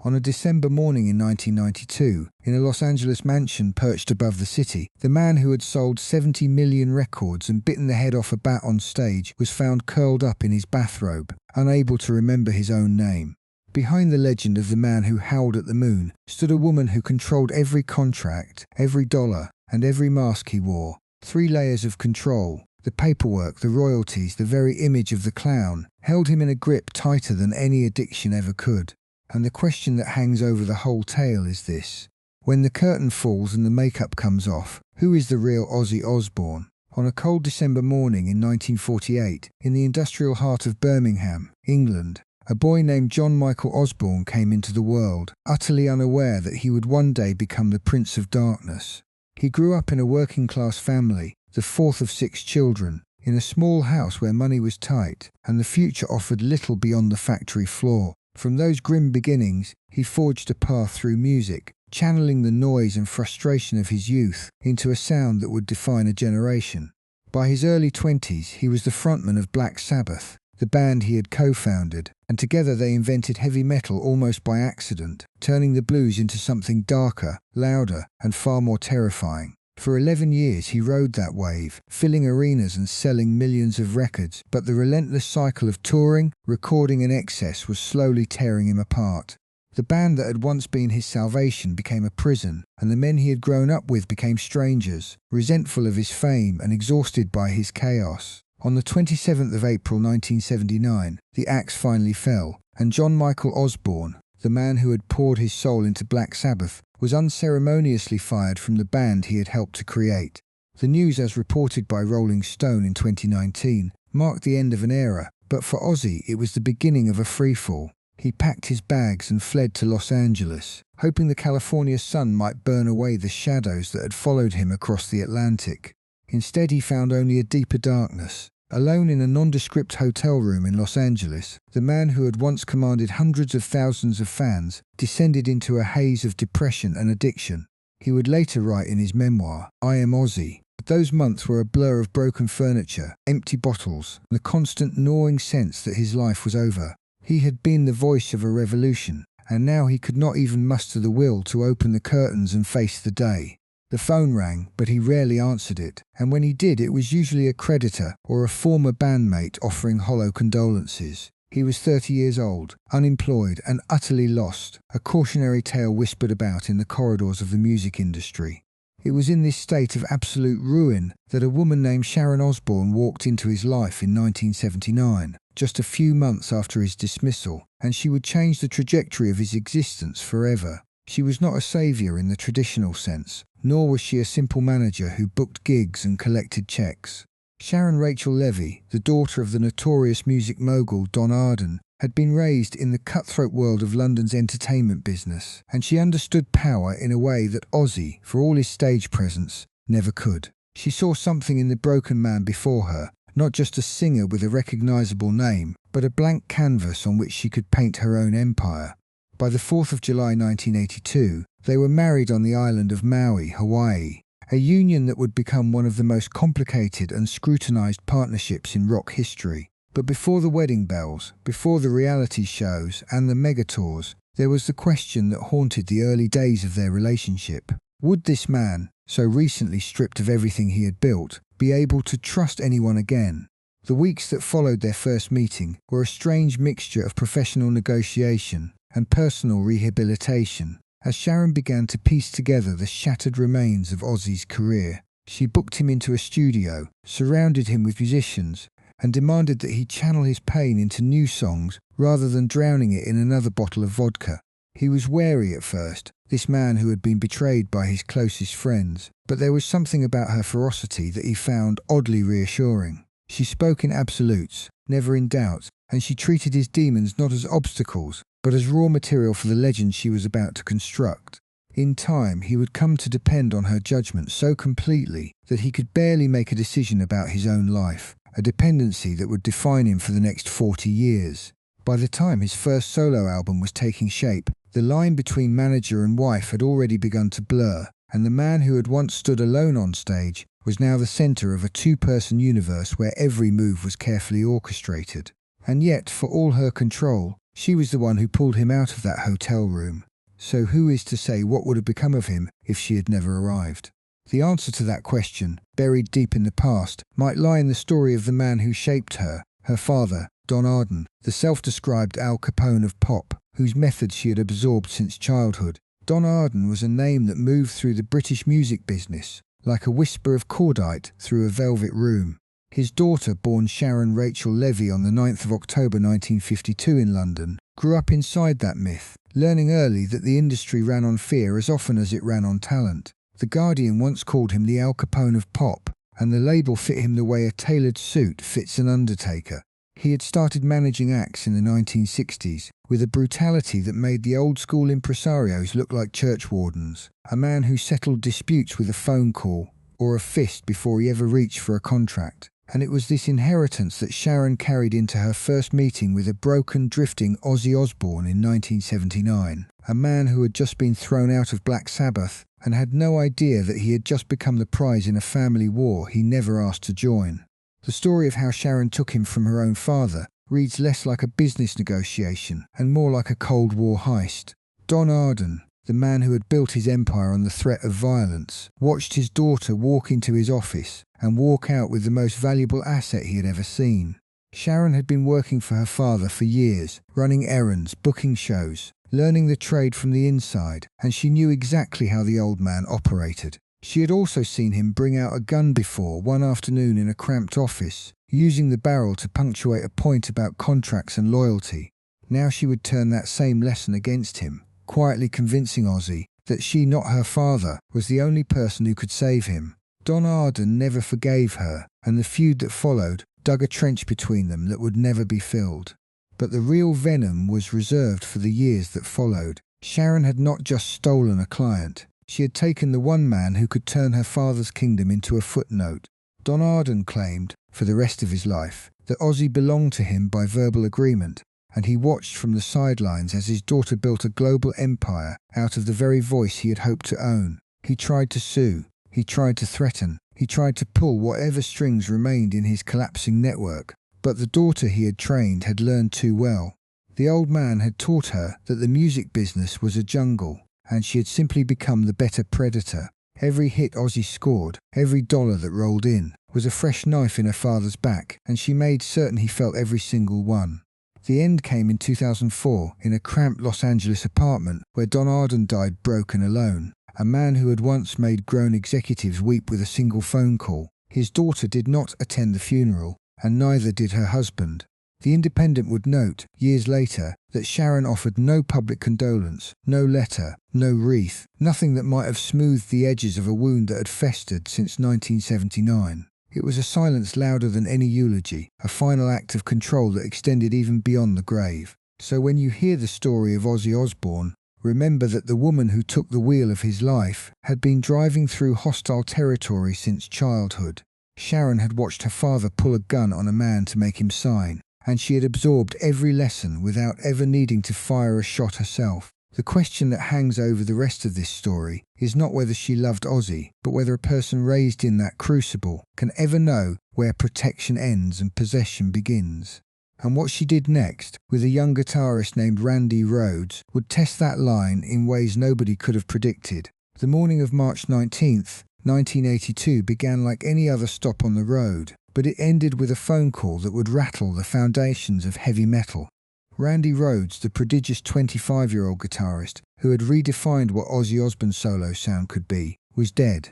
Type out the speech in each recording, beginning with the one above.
On a December morning in 1992, in a Los Angeles mansion perched above the city, the man who had sold 70 million records and bitten the head off a bat on stage was found curled up in his bathrobe, unable to remember his own name. Behind the legend of the man who howled at the moon stood a woman who controlled every contract, every dollar, and every mask he wore. 3 layers of control. The paperwork, the royalties, the very image of the clown, held him in a grip tighter than any addiction ever could. And the question that hangs over the whole tale is this: when the curtain falls and the makeup comes off, who is the real Ozzy Osbourne? On a cold December morning in 1948, in the industrial heart of Birmingham, England, a boy named John Michael Osbourne came into the world, utterly unaware that he would one day become the Prince of Darkness. He grew up in a working-class family, the 4th of 6 children, in a small house where money was tight, and the future offered little beyond the factory floor. From those grim beginnings, he forged a path through music, channeling the noise and frustration of his youth into a sound that would define a generation. By his early 20s, he was the frontman of Black Sabbath, the band he had co-founded, and together they invented heavy metal almost by accident, turning the blues into something darker, louder, and far more terrifying. For 11 years he rode that wave, filling arenas and selling millions of records, but the relentless cycle of touring, recording and excess was slowly tearing him apart. The band that had once been his salvation became a prison, and the men he had grown up with became strangers, resentful of his fame and exhausted by his chaos. On the 27th of April 1979, the axe finally fell, and John Michael Osbourne, the man who had poured his soul into Black Sabbath, was unceremoniously fired from the band he had helped to create. The news, as reported by Rolling Stone in 2019, marked the end of an era, but for Ozzy it was the beginning of a freefall. He packed his bags and fled to Los Angeles, hoping the California sun might burn away the shadows that had followed him across the Atlantic. Instead, he found only a deeper darkness. Alone in a nondescript hotel room in Los Angeles, the man who had once commanded hundreds of thousands of fans descended into a haze of depression and addiction. He would later write in his memoir, "I Am Ozzy." But those months were a blur of broken furniture, empty bottles, and the constant gnawing sense that his life was over. He had been the voice of a revolution, and now he could not even muster the will to open the curtains and face the day. The phone rang, but he rarely answered it, and when he did, it was usually a creditor or a former bandmate offering hollow condolences. He was 30 years old, unemployed and utterly lost, a cautionary tale whispered about in the corridors of the music industry. It was in this state of absolute ruin that a woman named Sharon Osbourne walked into his life in 1979, just a few months after his dismissal, and she would change the trajectory of his existence forever. She was not a saviour in the traditional sense, nor was she a simple manager who booked gigs and collected checks. Sharon Rachel Levy, the daughter of the notorious music mogul Don Arden, had been raised in the cutthroat world of London's entertainment business, and she understood power in a way that Ozzy, for all his stage presence, never could. She saw something in the broken man before her, not just a singer with a recognisable name, but a blank canvas on which she could paint her own empire. By the 4th of July 1982, they were married on the island of Maui, Hawaii, a union that would become one of the most complicated and scrutinised partnerships in rock history. But before the wedding bells, before the reality shows and the megatours, there was the question that haunted the early days of their relationship. Would this man, so recently stripped of everything he had built, be able to trust anyone again? The weeks that followed their first meeting were a strange mixture of professional negotiation and personal rehabilitation. As Sharon began to piece together the shattered remains of Ozzy's career, she booked him into a studio, surrounded him with musicians, and demanded that he channel his pain into new songs rather than drowning it in another bottle of vodka. He was wary at first, this man who had been betrayed by his closest friends, but there was something about her ferocity that he found oddly reassuring. She spoke in absolutes, never in doubt, and she treated his demons not as obstacles, but as raw material for the legend she was about to construct. In time, he would come to depend on her judgment so completely that he could barely make a decision about his own life, a dependency that would define him for the next 40 years. By the time his first solo album was taking shape, the line between manager and wife had already begun to blur, and the man who had once stood alone on stage was now the centre of a two-person universe where every move was carefully orchestrated. And yet, for all her control, She was the one who pulled him out of that hotel room. So who is to say what would have become of him if she had never arrived? The answer to that question, buried deep in the past, might lie in the story of the man who shaped her father, Don Arden, the self-described Al Capone of pop, whose methods she had absorbed since childhood. Don Arden was a name that moved through the British music business, like a whisper of cordite through a velvet room. His daughter, born Sharon Rachel Levy on the 9th of October 1952 in London, grew up inside that myth, learning early that the industry ran on fear as often as it ran on talent. The Guardian once called him the Al Capone of pop, and the label fit him the way a tailored suit fits an undertaker. He had started managing acts in the 1960s with a brutality that made the old-school impresarios look like churchwardens, a man who settled disputes with a phone call or a fist before he ever reached for a contract. And it was this inheritance that Sharon carried into her first meeting with a broken, drifting Ozzy Osbourne in 1979, a man who had just been thrown out of Black Sabbath and had no idea that he had just become the prize in a family war he never asked to join. The story of how Sharon took him from her own father reads less like a business negotiation and more like a Cold War heist. Don Arden, the man who had built his empire on the threat of violence, watched his daughter walk into his office and walk out with the most valuable asset he had ever seen. Sharon had been working for her father for years, running errands, booking shows, learning the trade from the inside, and she knew exactly how the old man operated. She had also seen him bring out a gun before one afternoon in a cramped office, using the barrel to punctuate a point about contracts and loyalty. Now she would turn that same lesson against him, quietly convincing Ozzy that she, not her father, was the only person who could save him. Don Arden never forgave her, and the feud that followed dug a trench between them that would never be filled. But the real venom was reserved for the years that followed. Sharon had not just stolen a client. She had taken the one man who could turn her father's kingdom into a footnote. Don Arden claimed, for the rest of his life, that Ozzy belonged to him by verbal agreement, and he watched from the sidelines as his daughter built a global empire out of the very voice he had hoped to own. He tried to sue, he tried to threaten, he tried to pull whatever strings remained in his collapsing network, but the daughter he had trained had learned too well. The old man had taught her that the music business was a jungle, and she had simply become the better predator. Every hit Ozzy scored, every dollar that rolled in, was a fresh knife in her father's back, and she made certain he felt every single one. The end came in 2004 in a cramped Los Angeles apartment where Don Arden died broken alone, a man who had once made grown executives weep with a single phone call. His daughter did not attend the funeral, and neither did her husband. The Independent would note, years later, that Sharon offered no public condolence, no letter, no wreath, nothing that might have smoothed the edges of a wound that had festered since 1979. It was a silence louder than any eulogy, a final act of control that extended even beyond the grave. So when you hear the story of Ozzy Osbourne, remember that the woman who took the wheel of his life had been driving through hostile territory since childhood. Sharon had watched her father pull a gun on a man to make him sign, and she had absorbed every lesson without ever needing to fire a shot herself. The question that hangs over the rest of this story is not whether she loved Ozzy, but whether a person raised in that crucible can ever know where protection ends and possession begins. And what she did next, with a young guitarist named Randy Rhoads, would test that line in ways nobody could have predicted. The morning of March 19th, 1982 began like any other stop on the road, but it ended with a phone call that would rattle the foundations of heavy metal. Randy Rhoads, the prodigious 25-year-old guitarist who had redefined what Ozzy Osbourne's solo sound could be, was dead.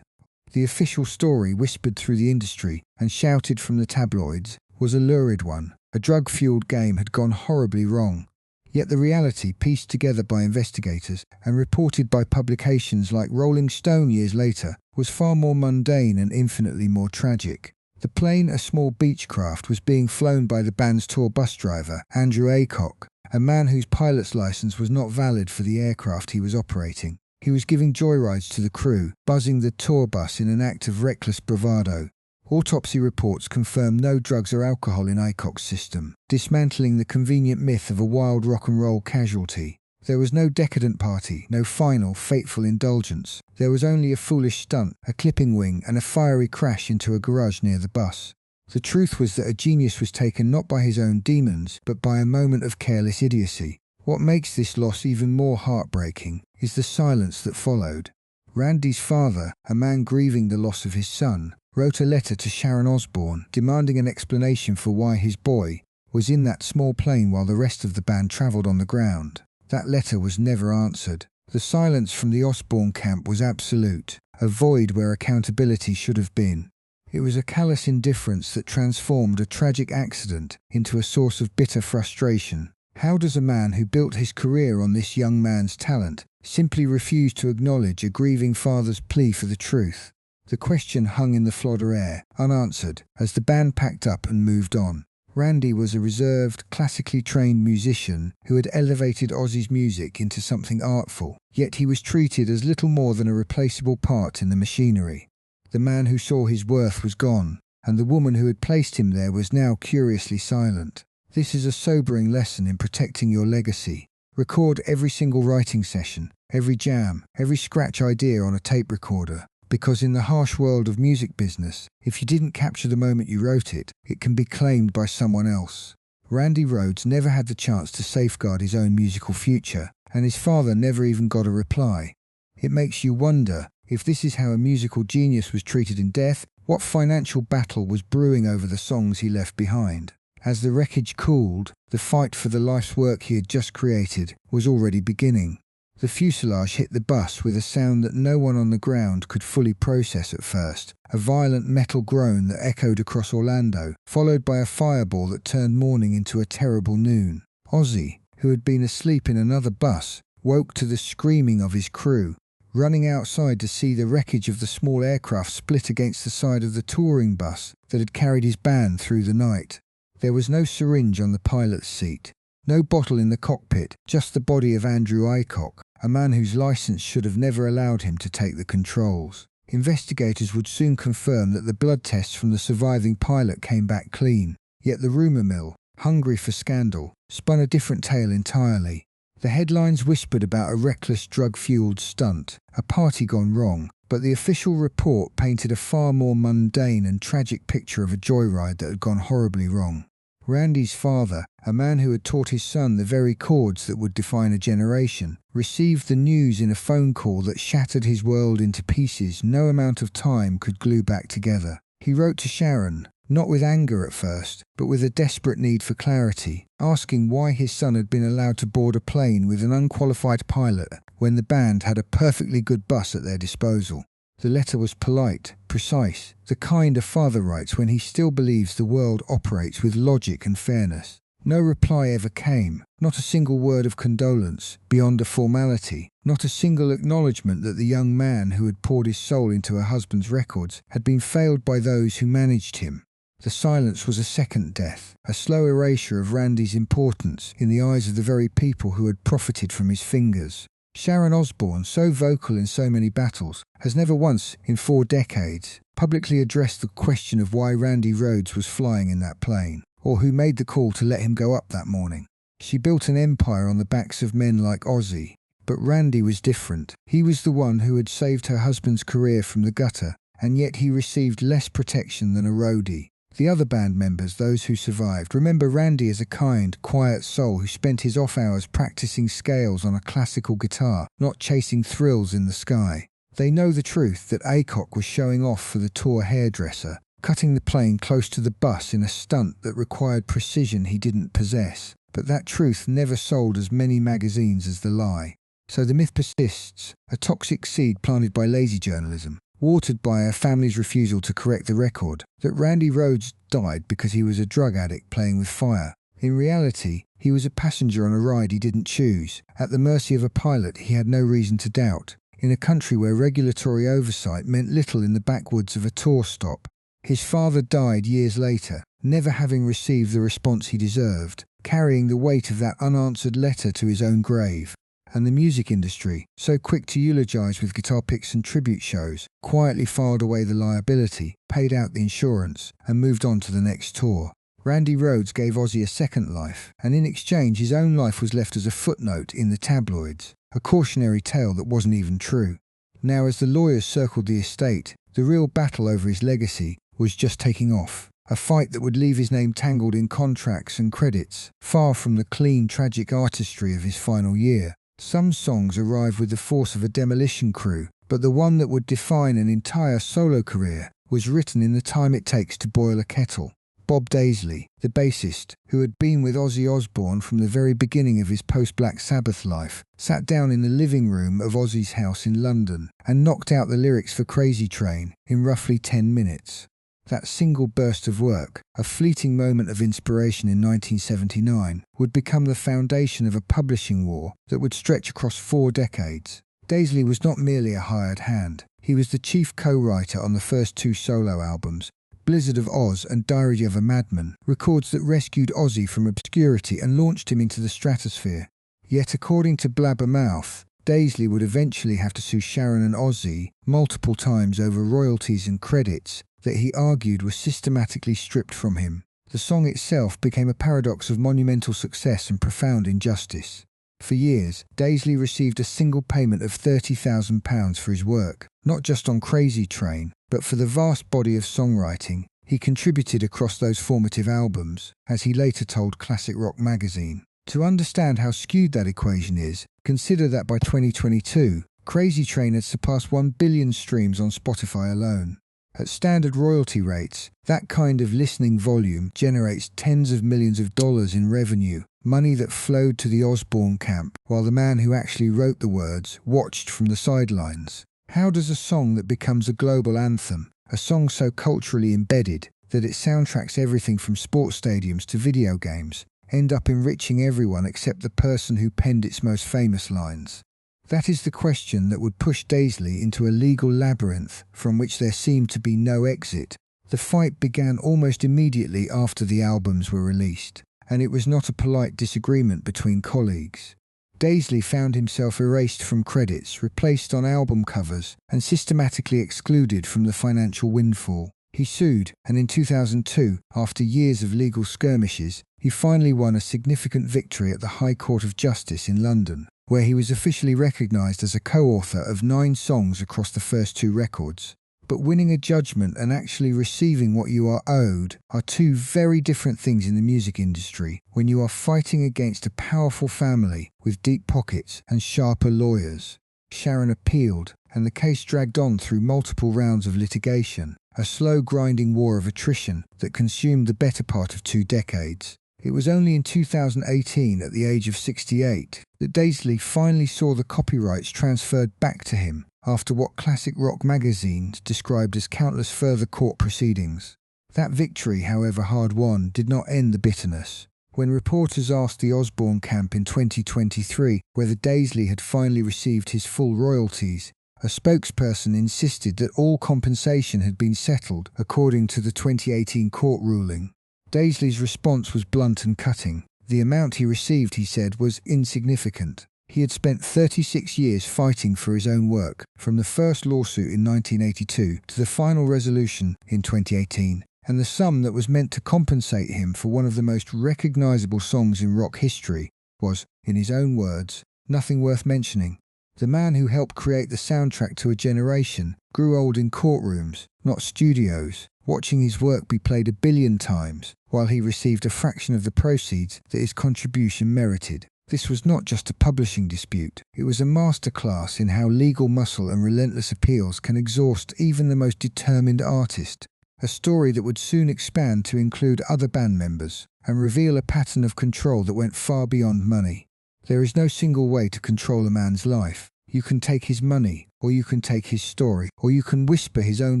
The official story, whispered through the industry and shouted from the tabloids, was a lurid one. A drug-fueled game had gone horribly wrong. Yet the reality, pieced together by investigators and reported by publications like Rolling Stone years later, was far more mundane and infinitely more tragic. The plane, a small Beechcraft, was being flown by the band's tour bus driver, Andrew Aycock, a man whose pilot's license was not valid for the aircraft he was operating. He was giving joyrides to the crew, buzzing the tour bus in an act of reckless bravado. Autopsy reports confirmed no drugs or alcohol in Aycock's system, dismantling the convenient myth of a wild rock and roll casualty. There was no decadent party, no final, fateful indulgence. There was only a foolish stunt, a clipping wing, and a fiery crash into a garage near the bus. The truth was that a genius was taken not by his own demons, but by a moment of careless idiocy. What makes this loss even more heartbreaking is the silence that followed. Randy's father, a man grieving the loss of his son, wrote a letter to Sharon Osbourne demanding an explanation for why his boy was in that small plane while the rest of the band travelled on the ground. That letter was never answered. The silence from the Osbourne camp was absolute, a void where accountability should have been. It was a callous indifference that transformed a tragic accident into a source of bitter frustration. How does a man who built his career on this young man's talent simply refuse to acknowledge a grieving father's plea for the truth? The question hung in the Florida air, unanswered, as the band packed up and moved on. Randy was a reserved, classically trained musician who had elevated Ozzy's music into something artful, yet he was treated as little more than a replaceable part in the machinery. The man who saw his worth was gone, and the woman who had placed him there was now curiously silent. This is a sobering lesson in protecting your legacy. Record every single writing session, every jam, every scratch idea on a tape recorder, because in the harsh world of music business, if you didn't capture the moment you wrote it, it can be claimed by someone else. Randy Rhoads never had the chance to safeguard his own musical future, and his father never even got a reply. It makes you wonder, if this is how a musical genius was treated in death, what financial battle was brewing over the songs he left behind? As the wreckage cooled, the fight for the life's work he had just created was already beginning. The fuselage hit the bus with a sound that no one on the ground could fully process at first, a violent metal groan that echoed across Orlando, followed by a fireball that turned morning into a terrible noon. Ozzy, who had been asleep in another bus, woke to the screaming of his crew, running outside to see the wreckage of the small aircraft split against the side of the touring bus that had carried his band through the night. There was no syringe on the pilot's seat, no bottle in the cockpit, just the body of Andrew Aycock, a man whose license should have never allowed him to take the controls. Investigators would soon confirm that the blood tests from the surviving pilot came back clean, yet the rumour mill, hungry for scandal, spun a different tale entirely. The headlines whispered about a reckless drug-fueled stunt, a party gone wrong, but the official report painted a far more mundane and tragic picture of a joyride that had gone horribly wrong. Randy's father, a man who had taught his son the very chords that would define a generation, received the news in a phone call that shattered his world into pieces no amount of time could glue back together. He wrote to Sharon, not with anger at first, but with a desperate need for clarity, asking why his son had been allowed to board a plane with an unqualified pilot when the band had a perfectly good bus at their disposal. The letter was polite, precise, the kind a father writes when he still believes the world operates with logic and fairness. No reply ever came, not a single word of condolence, beyond a formality, not a single acknowledgement that the young man who had poured his soul into her husband's records had been failed by those who managed him. The silence was a second death, a slow erasure of Randy's importance in the eyes of the very people who had profited from his fingers. Sharon Osbourne, so vocal in so many battles, has never once, in 4 decades, publicly addressed the question of why Randy Rhoads was flying in that plane, or who made the call to let him go up that morning. She built an empire on the backs of men like Ozzy, but Randy was different. He was the one who had saved her husband's career from the gutter, and yet he received less protection than a roadie. The other band members, those who survived, remember Randy as a kind, quiet soul who spent his off hours practicing scales on a classical guitar, not chasing thrills in the sky. They know the truth that Aycock was showing off for the tour hairdresser, cutting the plane close to the bus in a stunt that required precision he didn't possess. But that truth never sold as many magazines as the lie. So the myth persists, a toxic seed planted by lazy journalism, watered by a family's refusal to correct the record, that Randy Rhoads died because he was a drug addict playing with fire. In reality, he was a passenger on a ride he didn't choose, at the mercy of a pilot he had no reason to doubt, in a country where regulatory oversight meant little in the backwoods of a tour stop. His father died years later, never having received the response he deserved, carrying the weight of that unanswered letter to his own grave. And the music industry, so quick to eulogise with guitar picks and tribute shows, quietly filed away the liability, paid out the insurance, and moved on to the next tour. Randy Rhoads gave Ozzy a second life, and in exchange his own life was left as a footnote in the tabloids, a cautionary tale that wasn't even true. Now as the lawyers circled the estate, the real battle over his legacy was just taking off. a fight that would leave his name tangled in contracts and credits, far from the clean, tragic artistry of his final year. Some songs arrived with the force of a demolition crew, but the one that would define an entire solo career was written in the time it takes to boil a kettle. Bob Daisley, the bassist, who had been with Ozzy Osbourne from the very beginning of his post-Black Sabbath life, sat down in the living room of Ozzy's house in London and knocked out the lyrics for Crazy Train in roughly 10 minutes. That single burst of work, a fleeting moment of inspiration in 1979, would become the foundation of a publishing war that would stretch across 4 decades. Daisley was not merely a hired hand. He was the chief co-writer on the first 2 solo albums, Blizzard of Oz and Diary of a Madman, records that rescued Ozzy from obscurity and launched him into the stratosphere. Yet according to Blabbermouth, Daisley would eventually have to sue Sharon and Ozzy multiple times over royalties and credits that he argued were systematically stripped from him. The song itself became a paradox of monumental success and profound injustice. For years, Daisley received a single payment of £30,000 for his work, not just on Crazy Train, but for the vast body of songwriting he contributed across those formative albums, as he later told Classic Rock magazine. To understand how skewed that equation is, consider that by 2022, Crazy Train had surpassed 1 billion streams on Spotify alone. At standard royalty rates, that kind of listening volume generates tens of millions of dollars in revenue, money that flowed to the Osbourne camp, while the man who actually wrote the words watched from the sidelines. How does a song that becomes a global anthem, a song so culturally embedded that it soundtracks everything from sports stadiums to video games, end up enriching everyone except the person who penned its most famous lines? That is the question that would push Daisley into a legal labyrinth from which there seemed to be no exit. The fight began almost immediately after the albums were released, and it was not a polite disagreement between colleagues. Daisley found himself erased from credits, replaced on album covers, and systematically excluded from the financial windfall. He sued, and in 2002, after years of legal skirmishes, he finally won a significant victory at the High Court of Justice in London, where he was officially recognised as a co-author of 9 songs across the first 2 records. But winning a judgment and actually receiving what you are owed are 2 very different things in the music industry when you are fighting against a powerful family with deep pockets and sharper lawyers. Sharon appealed, and the case dragged on through multiple rounds of litigation, a slow grinding war of attrition that consumed the better part of 2 decades. It was only in 2018, at the age of 68, that Daisley finally saw the copyrights transferred back to him, after what Classic Rock magazine described as countless further court proceedings. That victory, however hard-won, did not end the bitterness. When reporters asked the Osbourne camp in 2023 whether Daisley had finally received his full royalties, a spokesperson insisted that all compensation had been settled according to the 2018 court ruling. Daisley's response was blunt and cutting. The amount he received, he said, was insignificant. He had spent 36 years fighting for his own work, from the first lawsuit in 1982 to the final resolution in 2018, and the sum that was meant to compensate him for one of the most recognisable songs in rock history was, in his own words, nothing worth mentioning. The man who helped create the soundtrack to a generation grew old in courtrooms, not studios, watching his work be played 1 billion times, while he received a fraction of the proceeds that his contribution merited. This was not just a publishing dispute, it was a masterclass in how legal muscle and relentless appeals can exhaust even the most determined artist. A story that would soon expand to include other band members, and reveal a pattern of control that went far beyond money. There is no single way to control a man's life. You can take his money, or you can take his story, or you can whisper his own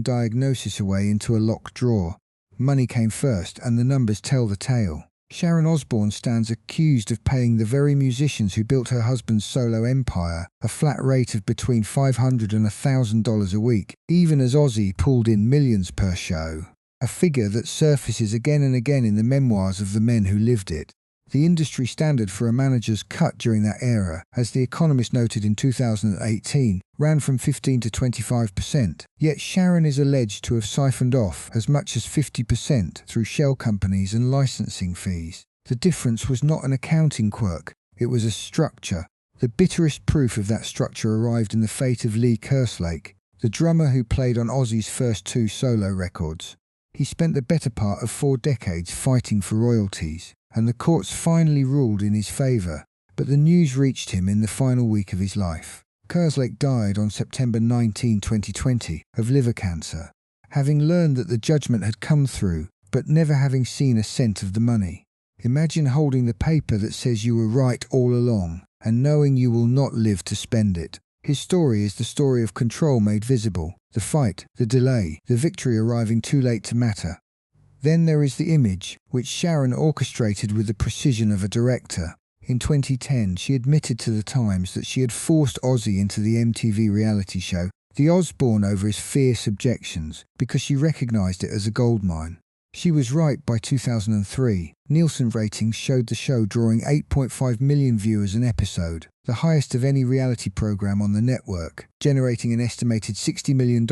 diagnosis away into a locked drawer. Money came first, and the numbers tell the tale. Sharon Osbourne stands accused of paying the very musicians who built her husband's solo empire a flat rate of between $500 and $1,000 a week, even as Ozzy pulled in millions per show. A figure that surfaces again and again in the memoirs of the men who lived it. The industry standard for a manager's cut during that era, as The Economist noted in 2018, ran from 15 to 25%, yet Sharon is alleged to have siphoned off as much as 50% through shell companies and licensing fees. The difference was not an accounting quirk, it was a structure. The bitterest proof of that structure arrived in the fate of Lee Kerslake, the drummer who played on Ozzy's first 2 solo records. He spent the better part of 4 decades fighting for royalties, and the courts finally ruled in his favour, but the news reached him in the final week of his life. Kerslake died on September 19, 2020, of liver cancer, having learned that the judgment had come through, but never having seen a cent of the money. Imagine holding the paper that says you were right all along, and knowing you will not live to spend it. His story is the story of control made visible, the fight, the delay, the victory arriving too late to matter. Then there is the image, which Sharon orchestrated with the precision of a director. In 2010, she admitted to the Times that she had forced Ozzy into the MTV reality show, The Osbourne, over his fierce objections, because she recognised it as a goldmine. She was right. By 2003, Nielsen ratings showed the show drawing 8.5 million viewers an episode, the highest of any reality program on the network, generating an estimated $60 million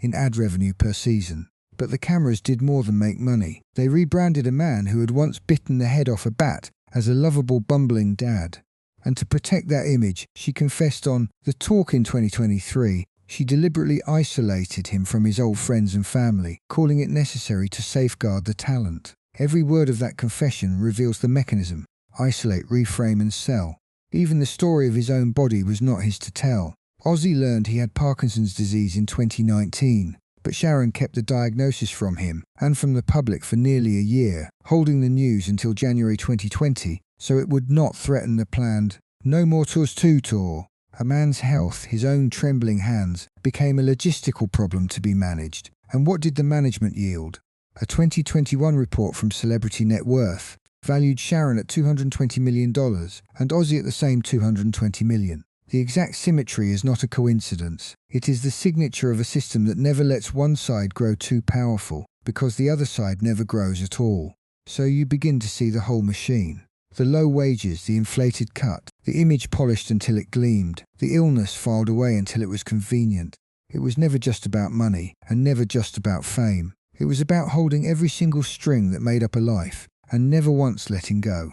in ad revenue per season. But the cameras did more than make money. They rebranded a man who had once bitten the head off a bat as a lovable, bumbling dad. And to protect that image, she confessed on The Talk in 2023, she deliberately isolated him from his old friends and family, calling it necessary to safeguard the talent. Every word of that confession reveals the mechanism: isolate, reframe and sell. Even the story of his own body was not his to tell. Ozzy learned he had Parkinson's disease in 2019, but Sharon kept the diagnosis from him and from the public for nearly a year, holding the news until January 2020 so it would not threaten the planned No More Tours 2 tour. A man's health, his own trembling hands, became a logistical problem to be managed. And what did the management yield? A 2021 report from Celebrity Net Worth valued Sharon at $220 million and Ozzy at the same $220 million. The exact symmetry is not a coincidence. It is the signature of a system that never lets one side grow too powerful, because the other side never grows at all. So you begin to see the whole machine. The low wages, the inflated cut, the image polished until it gleamed, the illness filed away until it was convenient. It was never just about money, and never just about fame. It was about holding every single string that made up a life, and never once letting go.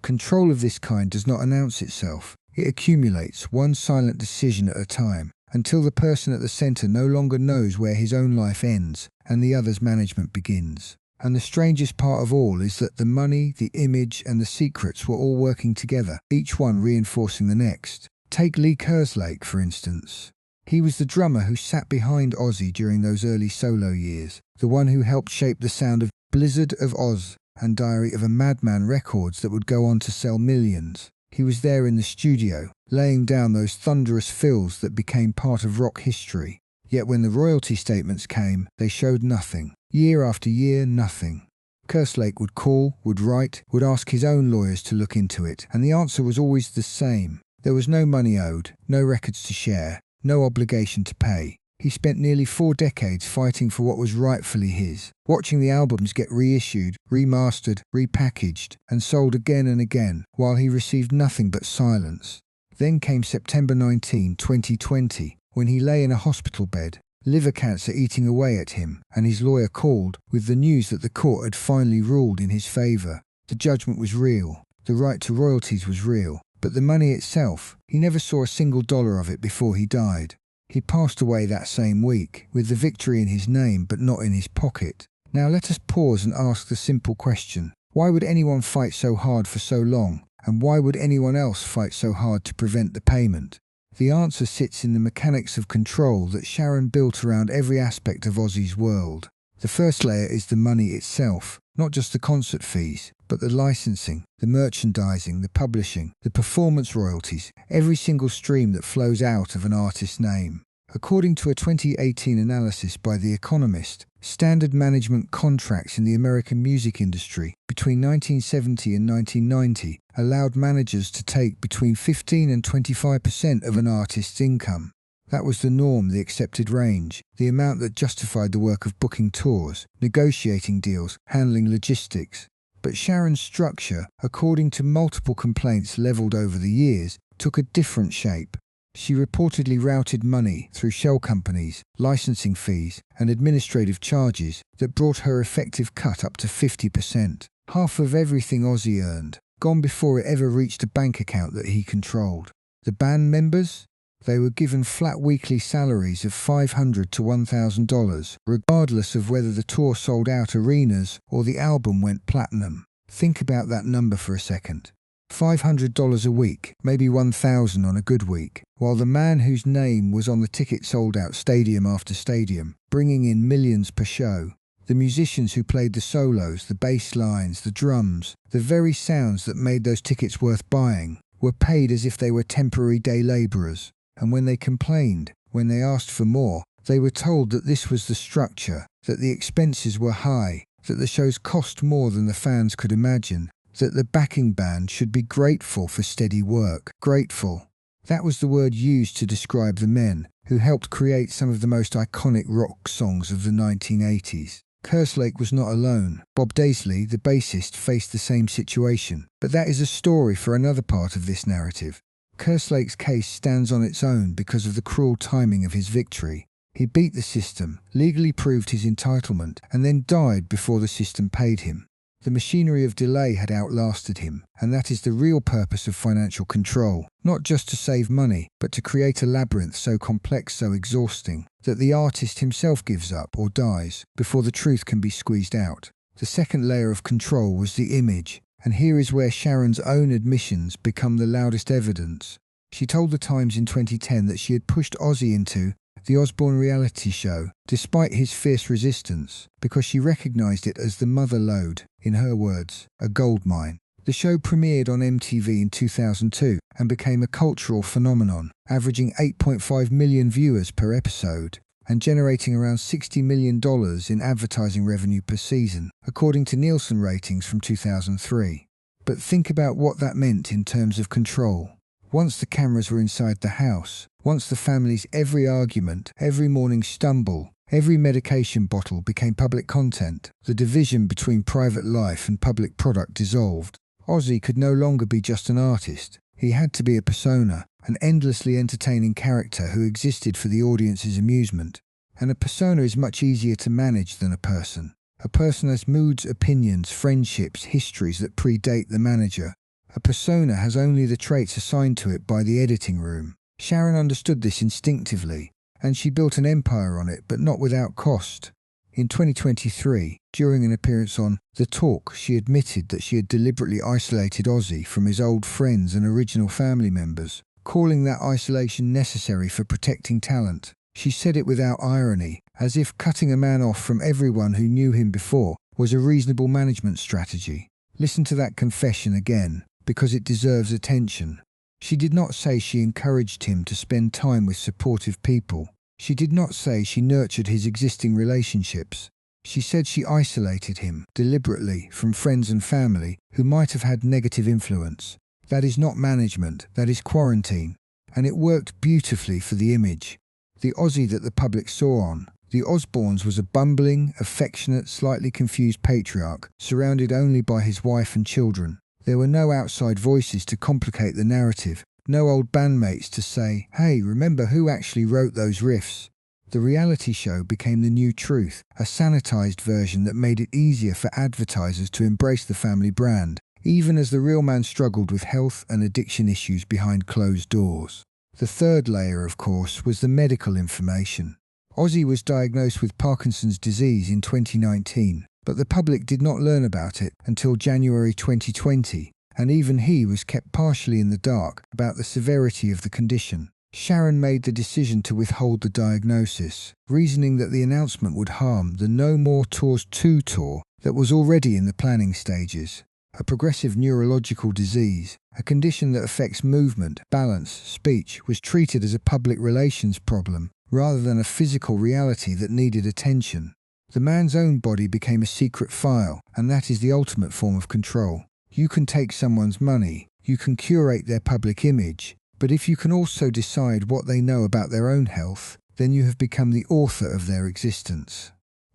Control of this kind does not announce itself. It accumulates, one silent decision at a time, until the person at the centre no longer knows where his own life ends, and the other's management begins. And the strangest part of all is that the money, the image and the secrets were all working together, each one reinforcing the next. Take Lee Kerslake, for instance. He was the drummer who sat behind Ozzy during those early solo years, the one who helped shape the sound of Blizzard of Oz and Diary of a Madman records that would go on to sell millions. He was there in the studio, laying down those thunderous fills that became part of rock history. Yet when the royalty statements came, they showed nothing. Year after year, nothing. Kerslake would call, would write, would ask his own lawyers to look into it, and the answer was always the same. There was no money owed, no records to share, no obligation to pay. He spent nearly 4 decades fighting for what was rightfully his, watching the albums get reissued, remastered, repackaged, and sold again and again, while he received nothing but silence. Then came September 19, 2020, when he lay in a hospital bed, liver cancer eating away at him, and his lawyer called with the news that the court had finally ruled in his favour. The judgment was real, the right to royalties was real, but the money itself, he never saw a single dollar of it before he died. He passed away that same week, with the victory in his name but not in his pocket. Now let us pause and ask the simple question: why would anyone fight so hard for so long, and why would anyone else fight so hard to prevent the payment? The answer sits in the mechanics of control that Sharon built around every aspect of Ozzy's world. The first layer is the money itself, not just the concert fees, but the licensing, the merchandising, the publishing, the performance royalties, every single stream that flows out of an artist's name. According to a 2018 analysis by The Economist, standard management contracts in the American music industry between 1970 and 1990 allowed managers to take between 15 and 25% of an artist's income. That was the norm, the accepted range, the amount that justified the work of booking tours, negotiating deals, handling logistics. But Sharon's structure, according to multiple complaints levelled over the years, took a different shape. She reportedly routed money through shell companies, licensing fees, and administrative charges that brought her effective cut up to 50%. Half of everything Ozzy earned, gone before it ever reached a bank account that he controlled. The band members? They were given flat weekly salaries of $500 to $1,000, regardless of whether the tour sold out arenas or the album went platinum. Think about that number for a second. $500 a week, maybe $1,000 on a good week, while the man whose name was on the ticket sold out stadium after stadium, bringing in millions per show. The musicians who played the solos, the bass lines, the drums, the very sounds that made those tickets worth buying, were paid as if they were temporary day labourers. And when they complained, when they asked for more, they were told that this was the structure, that the expenses were high, that the shows cost more than the fans could imagine, that the backing band should be grateful for steady work. Grateful. That was the word used to describe the men who helped create some of the most iconic rock songs of the 1980s. Kerslake was not alone. Bob Daisley, the bassist, faced the same situation. But that is a story for another part of this narrative. Kerslake's case stands on its own because of the cruel timing of his victory. He beat the system, legally proved his entitlement, and then died before the system paid him. The machinery of delay had outlasted him, and that is the real purpose of financial control, not just to save money, but to create a labyrinth so complex, so exhausting, that the artist himself gives up or dies before the truth can be squeezed out. The second layer of control was the image, and here is where Sharon's own admissions become the loudest evidence. She told The Times in 2010 that she had pushed Ozzy into the Osbourne reality show, despite his fierce resistance, because she recognised it as the mother lode, in her words, a goldmine. The show premiered on MTV in 2002 and became a cultural phenomenon, averaging 8.5 million viewers per episode and generating around $60 million in advertising revenue per season, according to Nielsen ratings from 2003. But think about what that meant in terms of control. Once the cameras were inside the house, once the family's every argument, every morning stumble, every medication bottle became public content, the division between private life and public product dissolved. Ozzy could no longer be just an artist. He had to be a persona, an endlessly entertaining character who existed for the audience's amusement. And a persona is much easier to manage than a person. A person has moods, opinions, friendships, histories that predate the manager. A persona has only the traits assigned to it by the editing room. Sharon understood this instinctively, and she built an empire on it, but not without cost. In 2023, during an appearance on The Talk, she admitted that she had deliberately isolated Ozzy from his old friends and original family members, calling that isolation necessary for protecting talent. She said it without irony, as if cutting a man off from everyone who knew him before was a reasonable management strategy. Listen to that confession again, because it deserves attention. She did not say she encouraged him to spend time with supportive people. She did not say she nurtured his existing relationships. She said she isolated him, deliberately, from friends and family who might have had negative influence. That is not management, that is quarantine. And it worked beautifully for the image. The Ozzy that the public saw on The Osbournes was a bumbling, affectionate, slightly confused patriarch, surrounded only by his wife and children. There were no outside voices to complicate the narrative, no old bandmates to say, "Hey, remember who actually wrote those riffs?" The reality show became the new truth, a sanitized version that made it easier for advertisers to embrace the family brand, even as the real man struggled with health and addiction issues behind closed doors. The third layer, of course, was the medical information. Ozzy was diagnosed with Parkinson's disease in 2019, but the public did not learn about it until January 2020, and even he was kept partially in the dark about the severity of the condition. Sharon made the decision to withhold the diagnosis, reasoning that the announcement would harm the No More Tours 2 tour that was already in the planning stages. A progressive neurological disease, a condition that affects movement, balance, speech, was treated as a public relations problem rather than a physical reality that needed attention. The man's own body became a secret file, and that is the ultimate form of control. You can take someone's money, you can curate their public image, but if you can also decide what they know about their own health, then you have become the author of their existence.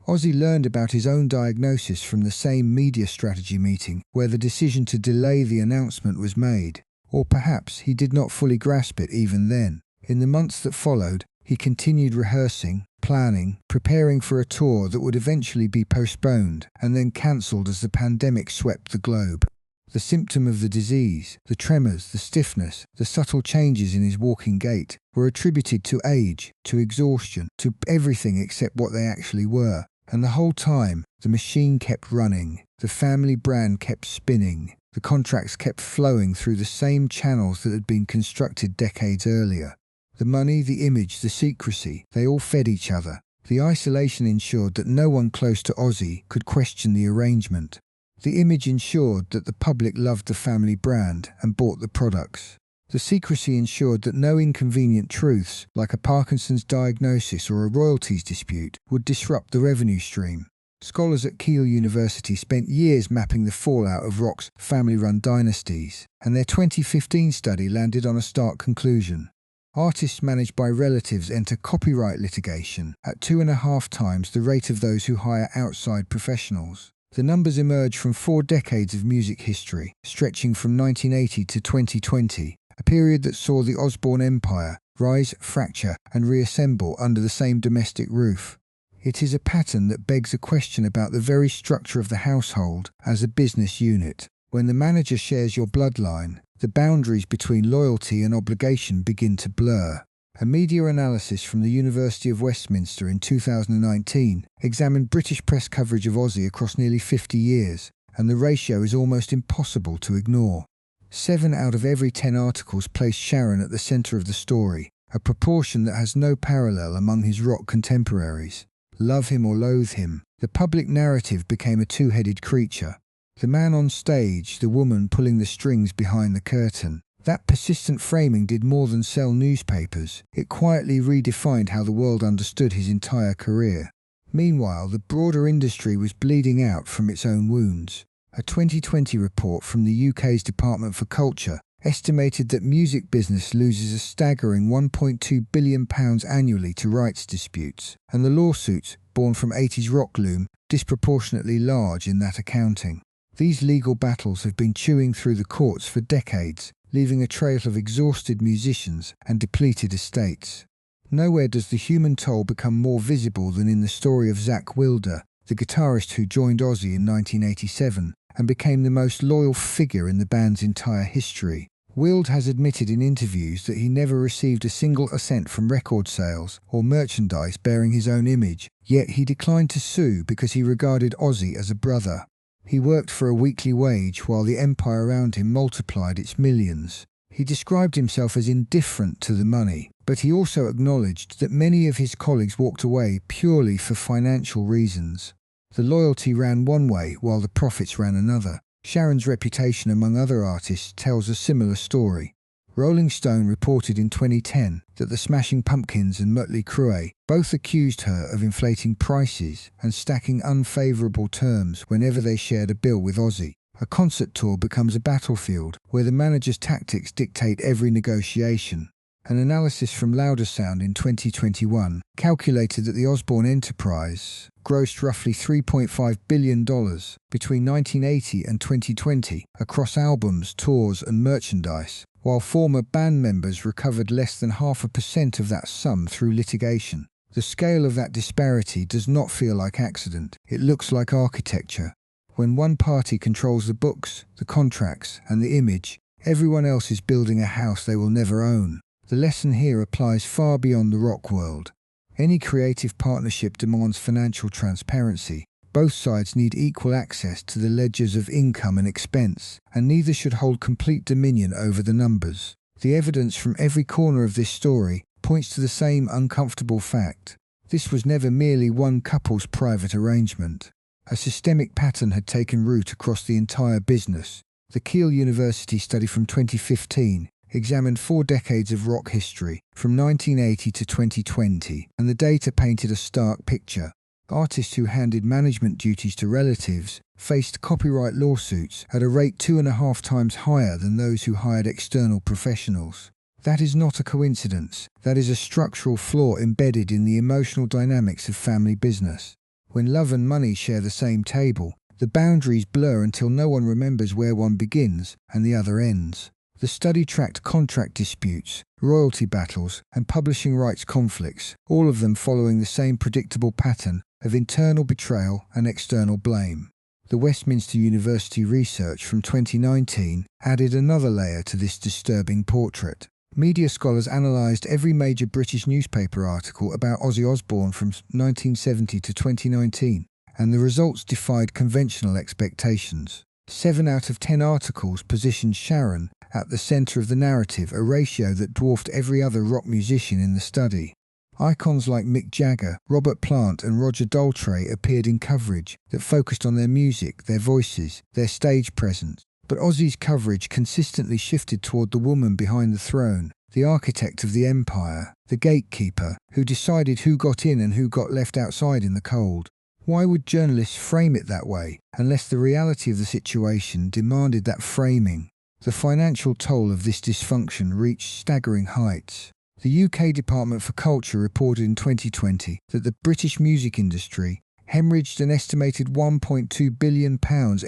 Ozzy learned about his own diagnosis from the same media strategy meeting where the decision to delay the announcement was made, or perhaps he did not fully grasp it even then. In the months that followed, he continued rehearsing, planning, preparing for a tour that would eventually be postponed and then cancelled as the pandemic swept the globe. The symptom of the disease, the tremors, the stiffness, the subtle changes in his walking gait, were attributed to age, to exhaustion, to everything except what they actually were. And the whole time, the machine kept running, the family brand kept spinning, the contracts kept flowing through the same channels that had been constructed decades earlier. The money, the image, the secrecy, they all fed each other. The isolation ensured that no one close to Ozzy could question the arrangement. The image ensured that the public loved the family brand and bought the products. The secrecy ensured that no inconvenient truths, like a Parkinson's diagnosis or a royalties dispute, would disrupt the revenue stream. Scholars at Keele University spent years mapping the fallout of rock's family-run dynasties, and their 2015 study landed on a stark conclusion. Artists managed by relatives enter copyright litigation at 2.5 times the rate of those who hire outside professionals. The numbers emerge from 4 decades of music history, stretching from 1980 to 2020, a period that saw the Osbourne empire rise, fracture, and reassemble under the same domestic roof. It is a pattern that begs a question about the very structure of the household as a business unit. When the manager shares your bloodline, the boundaries between loyalty and obligation begin to blur. A media analysis from the University of Westminster in 2019 examined British press coverage of Ozzy across nearly 50 years, and the ratio is almost impossible to ignore. 7 out of every 10 articles place Sharon at the centre of the story, a proportion that has no parallel among his rock contemporaries. Love him or loathe him, the public narrative became a two-headed creature. The man on stage, the woman pulling the strings behind the curtain. That persistent framing did more than sell newspapers. It quietly redefined how the world understood his entire career. Meanwhile, the broader industry was bleeding out from its own wounds. A 2020 report from the UK's Department for Culture estimated that music business loses a staggering £1.2 billion annually to rights disputes, and the lawsuits, born from 80s rock loom, disproportionately large in that accounting. These legal battles have been chewing through the courts for decades, leaving a trail of exhausted musicians and depleted estates. Nowhere does the human toll become more visible than in the story of Zakk Wylde, the guitarist who joined Ozzy in 1987 and became the most loyal figure in the band's entire history. Wylde has admitted in interviews that he never received a single cent from record sales or merchandise bearing his own image, yet he declined to sue because he regarded Ozzy as a brother. He worked for a weekly wage while the empire around him multiplied its millions. He described himself as indifferent to the money, but he also acknowledged that many of his colleagues walked away purely for financial reasons. The loyalty ran one way while the profits ran another. Sharon's reputation among other artists tells a similar story. Rolling Stone reported in 2010 that the Smashing Pumpkins and Mötley Crüe both accused her of inflating prices and stacking unfavourable terms whenever they shared a bill with Ozzy. A concert tour becomes a battlefield where the manager's tactics dictate every negotiation. An analysis from Louder Sound in 2021 calculated that the Osbourne enterprise grossed roughly $3.5 billion between 1980 and 2020 across albums, tours and merchandise, while former band members recovered less than 0.5% of that sum through litigation. The scale of that disparity does not feel like accident. It looks like architecture. When one party controls the books, the contracts and the image, everyone else is building a house they will never own. The lesson here applies far beyond the rock world. Any creative partnership demands financial transparency. Both sides need equal access to the ledgers of income and expense, and neither should hold complete dominion over the numbers. The evidence from every corner of this story points to the same uncomfortable fact. This was never merely one couple's private arrangement. A systemic pattern had taken root across the entire business. The Keele University study from 2015 examined 4 decades of rock history, from 1980 to 2020, and the data painted a stark picture. Artists who handed management duties to relatives faced copyright lawsuits at a rate 2.5 times higher than those who hired external professionals. That is not a coincidence. That is a structural flaw embedded in the emotional dynamics of family business. When love and money share the same table, the boundaries blur until no one remembers where one begins and the other ends. The study tracked contract disputes, royalty battles, and publishing rights conflicts, all of them following the same predictable pattern of internal betrayal and external blame. The Westminster University research from 2019 added another layer to this disturbing portrait. Media scholars analysed every major British newspaper article about Ozzy Osbourne from 1970 to 2019, and the results defied conventional expectations. 7 out of 10 articles positioned Sharon at the centre of the narrative, a ratio that dwarfed every other rock musician in the study. Icons like Mick Jagger, Robert Plant and Roger Daltrey appeared in coverage that focused on their music, their voices, their stage presence. But Ozzy's coverage consistently shifted toward the woman behind the throne, the architect of the empire, the gatekeeper, who decided who got in and who got left outside in the cold. Why would journalists frame it that way, unless the reality of the situation demanded that framing? The financial toll of this dysfunction reached staggering heights. The UK Department for Culture reported in 2020 that the British music industry hemorrhaged an estimated £1.2 billion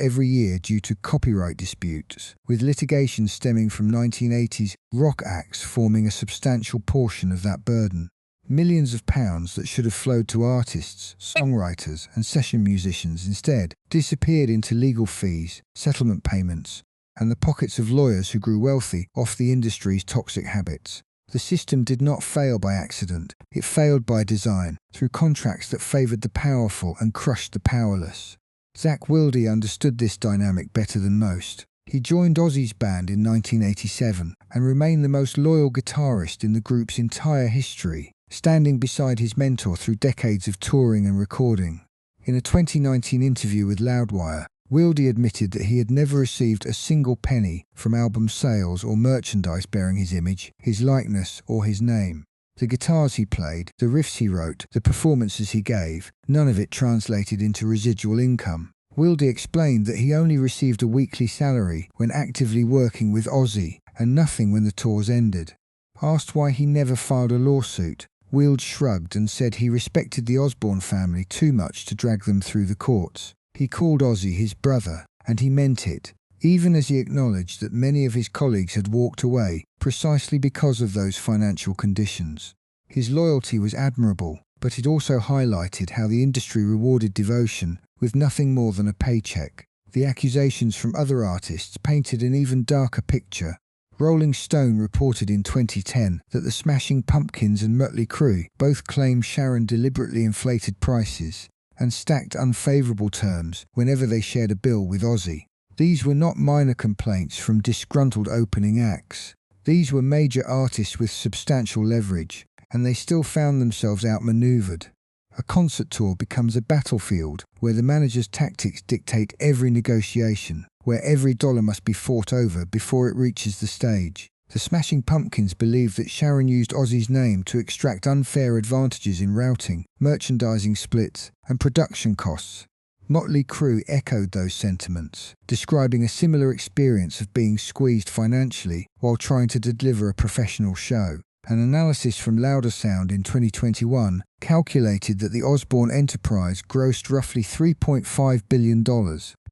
every year due to copyright disputes, with litigation stemming from 1980s rock acts forming a substantial portion of that burden. Millions of pounds that should have flowed to artists, songwriters and session musicians instead disappeared into legal fees, settlement payments, and the pockets of lawyers who grew wealthy off the industry's toxic habits. The system did not fail by accident, it failed by design, through contracts that favoured the powerful and crushed the powerless. Zakk Wylde understood this dynamic better than most. He joined Ozzy's band in 1987 and remained the most loyal guitarist in the group's entire history, standing beside his mentor through decades of touring and recording. In a 2019 interview with Loudwire, Wylde admitted that he had never received a single penny from album sales or merchandise bearing his image, his likeness, or his name. The guitars he played, the riffs he wrote, the performances he gave, none of it translated into residual income. Wylde explained that he only received a weekly salary when actively working with Ozzy, and nothing when the tours ended. Asked why he never filed a lawsuit, Wylde shrugged and said he respected the Osbourne family too much to drag them through the courts. He called Ozzy his brother, and he meant it, even as he acknowledged that many of his colleagues had walked away precisely because of those financial conditions. His loyalty was admirable, but it also highlighted how the industry rewarded devotion with nothing more than a paycheck. The accusations from other artists painted an even darker picture. Rolling Stone reported in 2010 that the Smashing Pumpkins and Mötley Crüe both claimed Sharon deliberately inflated prices and stacked unfavourable terms whenever they shared a bill with Ozzy. These were not minor complaints from disgruntled opening acts. These were major artists with substantial leverage, and they still found themselves outmanoeuvred. A concert tour becomes a battlefield where the manager's tactics dictate every negotiation, where every dollar must be fought over before it reaches the stage. The Smashing Pumpkins believed that Sharon used Ozzy's name to extract unfair advantages in routing, merchandising splits, and production costs. Mötley Crüe echoed those sentiments, describing a similar experience of being squeezed financially while trying to deliver a professional show. An analysis from Louder Sound in 2021 calculated that the Osbourne enterprise grossed roughly $3.5 billion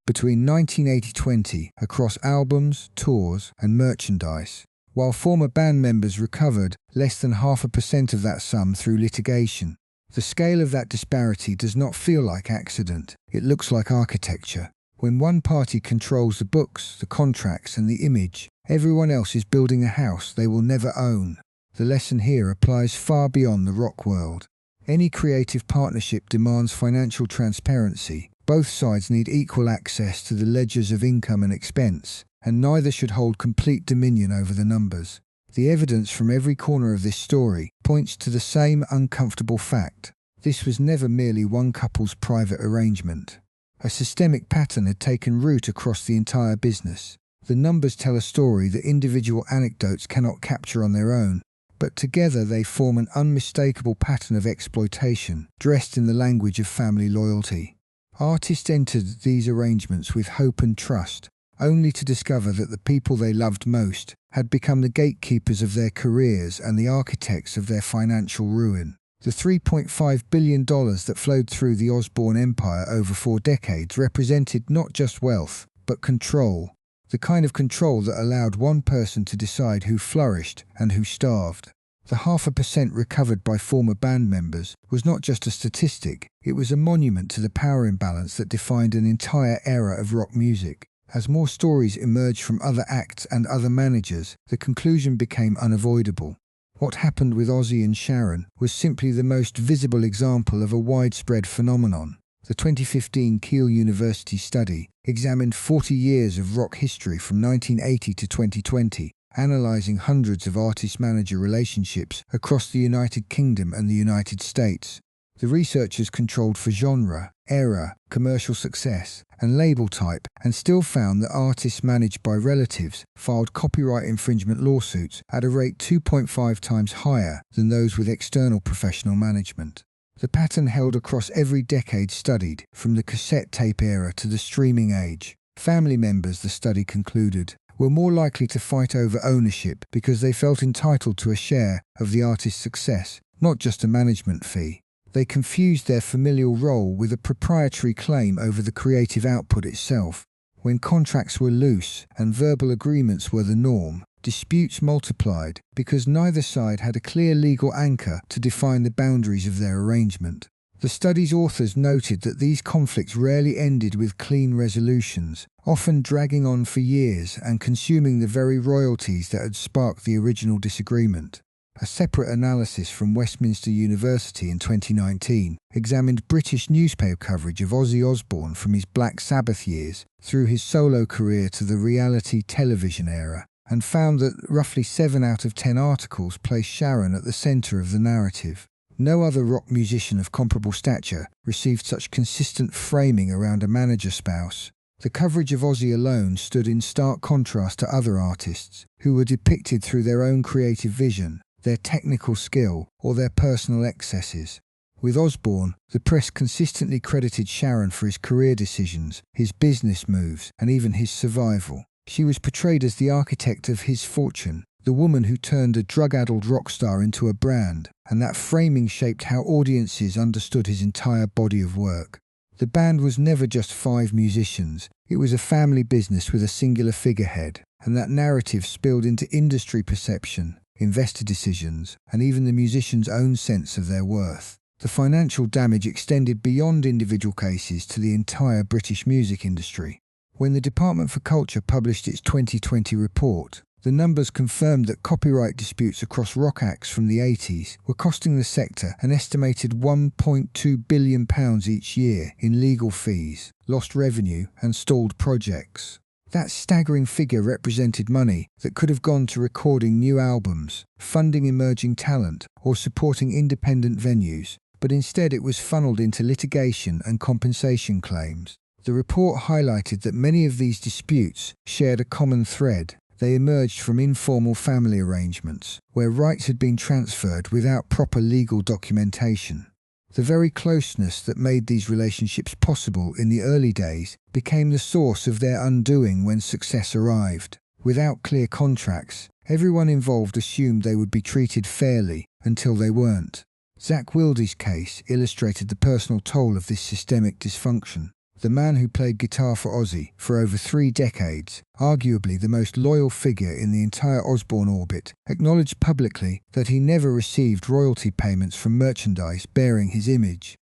between 1980-20 across albums, tours, and merchandise, while former band members recovered less than 0.5% of that sum through litigation. The scale of that disparity does not feel like accident, it looks like architecture. When one party controls the books, the contracts, and the image, everyone else is building a house they will never own. The lesson here applies far beyond the rock world. Any creative partnership demands financial transparency. Both sides need equal access to the ledgers of income and expense, and neither should hold complete dominion over the numbers. The evidence from every corner of this story points to the same uncomfortable fact. This was never merely one couple's private arrangement. A systemic pattern had taken root across the entire business. The numbers tell a story that individual anecdotes cannot capture on their own, but together they form an unmistakable pattern of exploitation, dressed in the language of family loyalty. Artists entered these arrangements with hope and trust, only to discover that the people they loved most had become the gatekeepers of their careers and the architects of their financial ruin. The $3.5 billion that flowed through the Osbourne empire over 4 decades represented not just wealth, but control, the kind of control that allowed one person to decide who flourished and who starved. The 0.5% recovered by former band members was not just a statistic, it was a monument to the power imbalance that defined an entire era of rock music. As more stories emerged from other acts and other managers, the conclusion became unavoidable. What happened with Ozzy and Sharon was simply the most visible example of a widespread phenomenon. The 2015 Keele University study examined 40 years of rock history from 1980 to 2020, analysing hundreds of artist-manager relationships across the United Kingdom and the United States. The researchers controlled for genre, era, commercial success, and label type, and still found that artists managed by relatives filed copyright infringement lawsuits at a rate 2.5 times higher than those with external professional management. The pattern held across every decade studied, from the cassette tape era to the streaming age. Family members, the study concluded, were more likely to fight over ownership because they felt entitled to a share of the artist's success, not just a management fee. They confused their familial role with a proprietary claim over the creative output itself. When contracts were loose and verbal agreements were the norm, disputes multiplied because neither side had a clear legal anchor to define the boundaries of their arrangement. The study's authors noted that these conflicts rarely ended with clean resolutions, often dragging on for years and consuming the very royalties that had sparked the original disagreement. A separate analysis from Westminster University in 2019 examined British newspaper coverage of Ozzy Osbourne from his Black Sabbath years through his solo career to the reality television era, and found that roughly 7 out of 10 articles placed Sharon at the centre of the narrative. No other rock musician of comparable stature received such consistent framing around a manager spouse. The coverage of Ozzy alone stood in stark contrast to other artists, who were depicted through their own creative vision, their technical skill, or their personal excesses. With Osbourne, the press consistently credited Sharon for his career decisions, his business moves, and even his survival. She was portrayed as the architect of his fortune, the woman who turned a drug-addled rock star into a brand, and that framing shaped how audiences understood his entire body of work. The band was never just 5 musicians, it was a family business with a singular figurehead, and that narrative spilled into industry perception, investor decisions, and even the musicians' own sense of their worth. The financial damage extended beyond individual cases to the entire British music industry. When the Department for Culture published its 2020 report, the numbers confirmed that copyright disputes across rock acts from the 80s were costing the sector an estimated £1.2 billion each year in legal fees, lost revenue, and stalled projects. That staggering figure represented money that could have gone to recording new albums, funding emerging talent, or supporting independent venues, but instead it was funneled into litigation and compensation claims. The report highlighted that many of these disputes shared a common thread. They emerged from informal family arrangements, where rights had been transferred without proper legal documentation. The very closeness that made these relationships possible in the early days became the source of their undoing when success arrived. Without clear contracts, everyone involved assumed they would be treated fairly until they weren't. Zakk Wylde's case illustrated the personal toll of this systemic dysfunction. The man who played guitar for Ozzy for over 3 decades, arguably the most loyal figure in the entire Osbourne orbit, acknowledged publicly that he never received royalty payments from merchandise bearing his image.